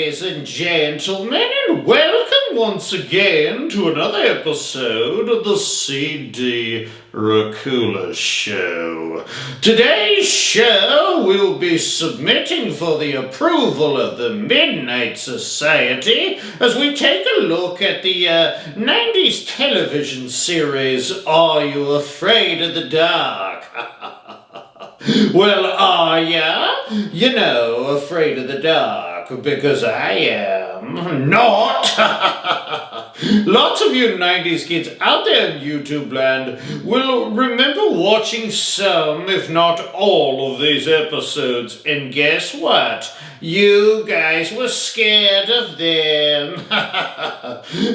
ladies and gentlemen, and welcome once again to another episode of the CD Racoola Show. Today's show will be submitting for the approval of the Midnight Society as we take a look at the 90s television series Are You Afraid of the Dark? Well, are ya? You know, afraid of the dark, because I am not. Lots of you 90s kids out there in YouTube land will remember watching some, if not all, of these episodes, and guess what? You guys were scared of them.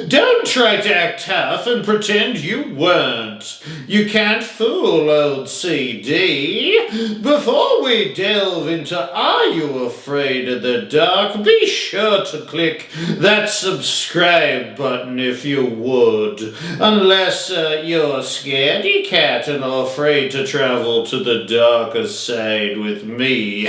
Don't try to act tough and pretend you weren't. You can't fool old CD. Before we delve into Are You Afraid of the Dark, be sure to click that subscribe button if you would. Unless you're a scaredy cat and are afraid to travel to the darker side with me.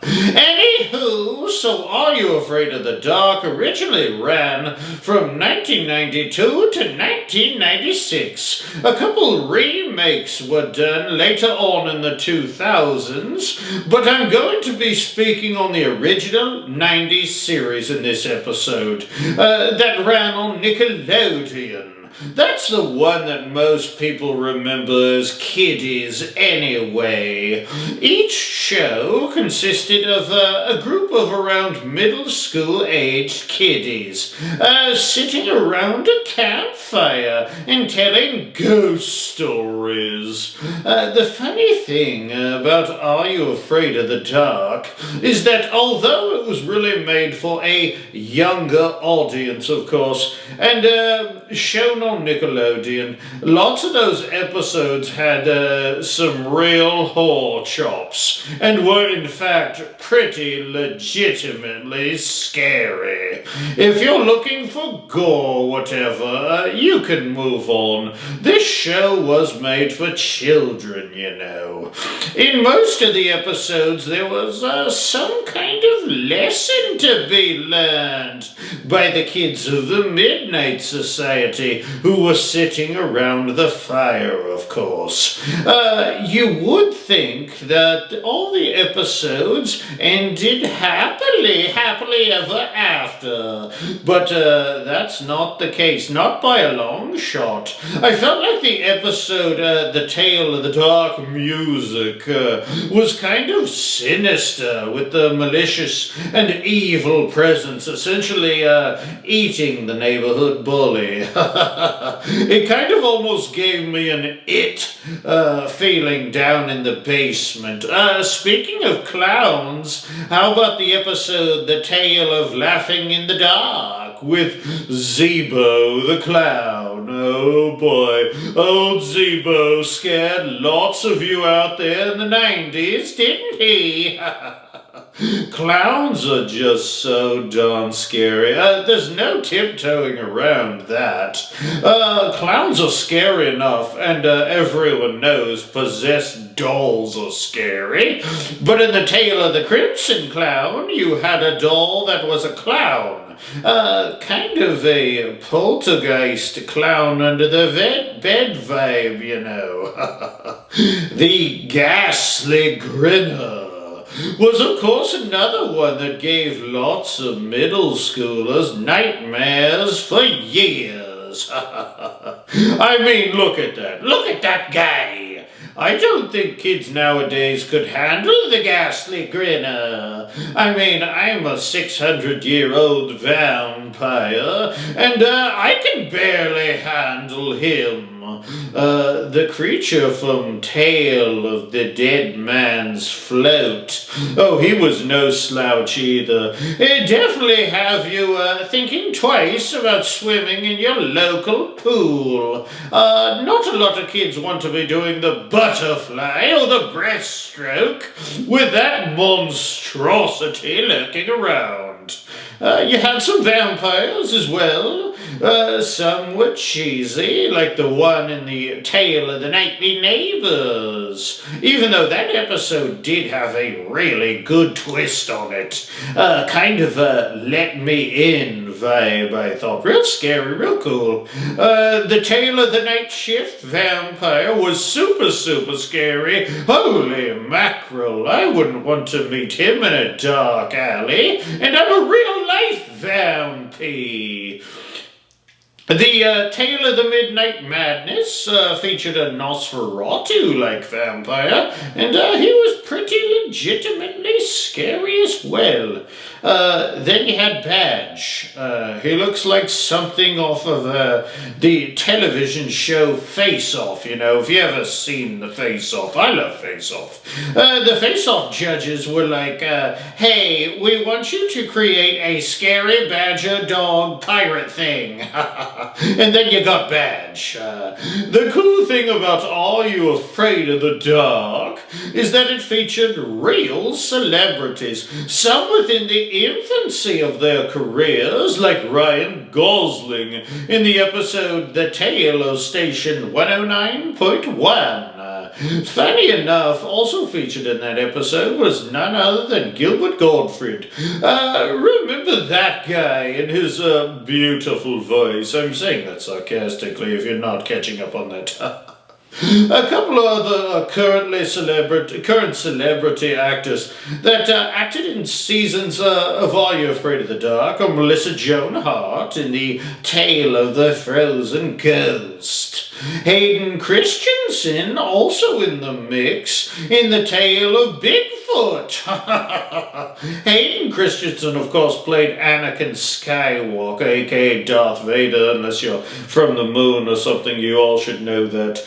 Anywho, so Are You Afraid of the Dark originally ran from 1992 to 1996. A couple remakes were done later on in the 2000s, but I'm going to be speaking on the original 90s series in this episode that ran on Nickelodeon. That's the one that most people remember as kiddies anyway. Each show consisted of a group of around middle school aged kiddies sitting around a campfire and telling ghost stories. The funny thing about Are You Afraid of the Dark is that although it was really made for a younger audience, of course, and shown on Nickelodeon, lots of those episodes had some real horror chops and were in fact pretty legitimately scary. If you're looking for gore or whatever, you can move on. This show was made for children, you know. In most of the episodes there was some kind of lesson to be learned by the kids of the Midnight Society, who were sitting around the fire, of course. You would think that all the episodes ended happily ever after, but that's not the case, not by a long shot. I felt like the episode, The Tale of the Dark Music, was kind of sinister, with the malicious and evil presence essentially eating the neighborhood bully. It kind of almost gave me an It feeling down in the basement. Speaking of clowns, how about the episode The Tale of Laughing in the Dark with Zebo the Clown? Oh boy, old Zebo scared lots of you out there in the 90s, didn't he? Clowns are just so darn scary. There's no tiptoeing around that. Clowns are scary enough, and everyone knows possessed dolls are scary. But in The Tale of the Crimson Clown, you had a doll that was a clown. Kind of a poltergeist clown under the bed vibe, you know. The Ghastly Grinner was, of course, another one that gave lots of middle schoolers nightmares for years. I mean, look at that. Look at that guy. I don't think kids nowadays could handle the Ghastly Grinner. I mean, I'm a 600-year-old vampire, and I can barely handle him. The creature from Tale of the Dead Man's Float. Oh, he was no slouch either. He'd definitely have you thinking twice about swimming in your local pool. Not a lot of kids want to be doing the butterfly or the breaststroke with that monstrosity lurking around. You had some vampires as well. Some were cheesy, like the one in the Tale of the Nightly Neighbors, even though that episode did have a really good twist on it. Kind of a let me in vibe, I thought. Real scary, real cool. The Tale of the Night Shift vampire was super scary. Holy mackerel, I wouldn't want to meet him in a dark alley. And I'm a real-life vampire. The Tale of the Midnight Madness featured a Nosferatu-like vampire, and he was pretty legitimately scary as well. Then you had Badge. He looks like something off of the television show Face Off, you know, if you ever seen the Face Off. I love Face Off. The Face Off judges were like, hey, we want you to create a scary badger dog pirate thing. And then you got Badge. The cool thing about Are You Afraid of the Dark is that it featured real celebrities, some within the infancy of their careers, like Ryan Gosling in the episode The Tale of Station 109.1. Funny enough, also featured in that episode was none other than Gilbert Gottfried. Remember that guy and his beautiful voice? I'm saying that sarcastically if you're not catching up on that. A couple of other current celebrity actors that acted in seasons of Are You Afraid of the Dark are Melissa Joan Hart in The Tale of the Frozen Ghost. Hayden Christensen also in the mix in The Tale of Bigfoot. Hayden Christensen, of course, played Anakin Skywalker, aka Darth Vader. Unless you're from the moon or something, you all should know that.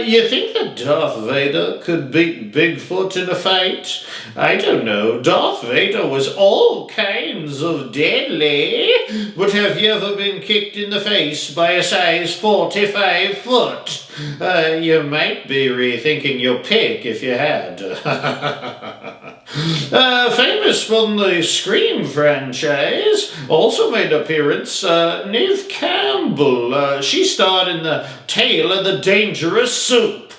You think that Darth Vader could beat Bigfoot in a fight? I don't know. Darth Vader was all kinds of deadly. But have you ever been kicked in the face by a size 45 foot? You might be rethinking your pick if you had. Famous from the Scream franchise, also made appearance, Neve Campbell. She starred in The Tale of the Dangerous Soup.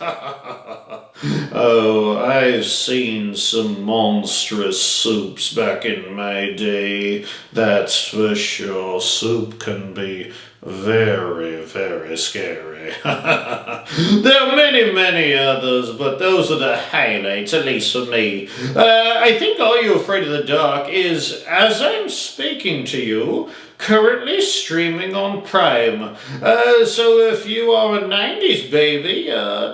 Oh, I've seen some monstrous soups back in my day, that's for sure. Soup can be very scary. There are many others, but those are the highlights, at least for me. I think Are You Afraid of the Dark is, as I'm speaking to you, currently streaming on Prime. So if you are a 90s baby,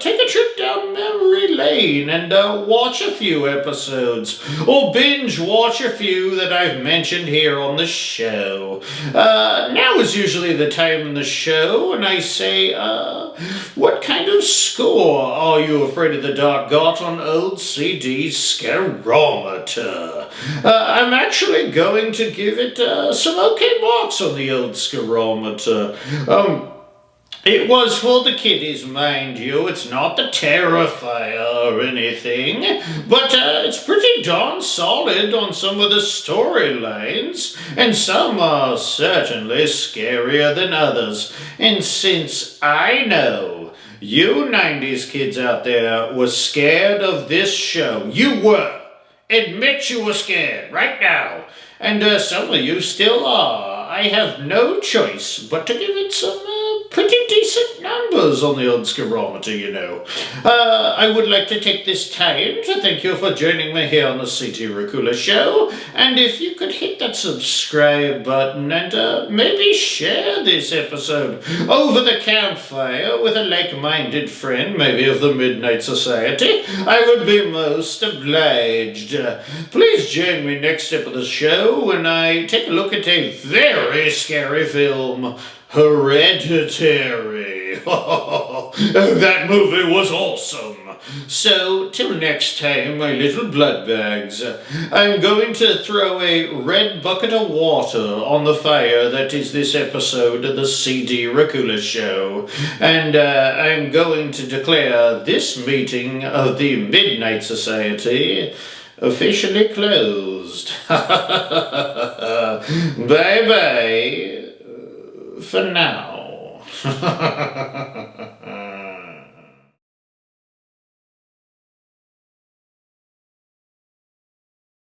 take a trip down memory lane and watch a few episodes, or binge watch a few that I've mentioned here on the show. Now is usually the time in the show when I say, what kind of score Are You Afraid of the Dark got on old CD Scarometer? I'm actually going to give it some okay marks on the old Scarometer. It was for the kiddies, mind you. It's not the Terrifier or anything, but it's pretty darn solid on some of the storylines, and some are certainly scarier than others. And since I know you 90s kids out there were scared of this show, you were. Admit you were scared right now. And some of you still are. I have no choice but to give it some pretty decent numbers on the old Scarometer, you know. I would like to take this time to thank you for joining me here on the CD Racoola Show. And if you could hit that subscribe button and maybe share this episode over the campfire with a like-minded friend, maybe of the Midnight Society, I would be most obliged. Please join me next step of the show when I take a look at a very scary film, Hereditary. That movie was awesome. So, till next time, my little blood bags, I'm going to throw a red bucket of water on the fire that is this episode of the CD Racoola Show, and I'm going to declare this meeting of the Midnight Society officially closed. Bye-bye. for now.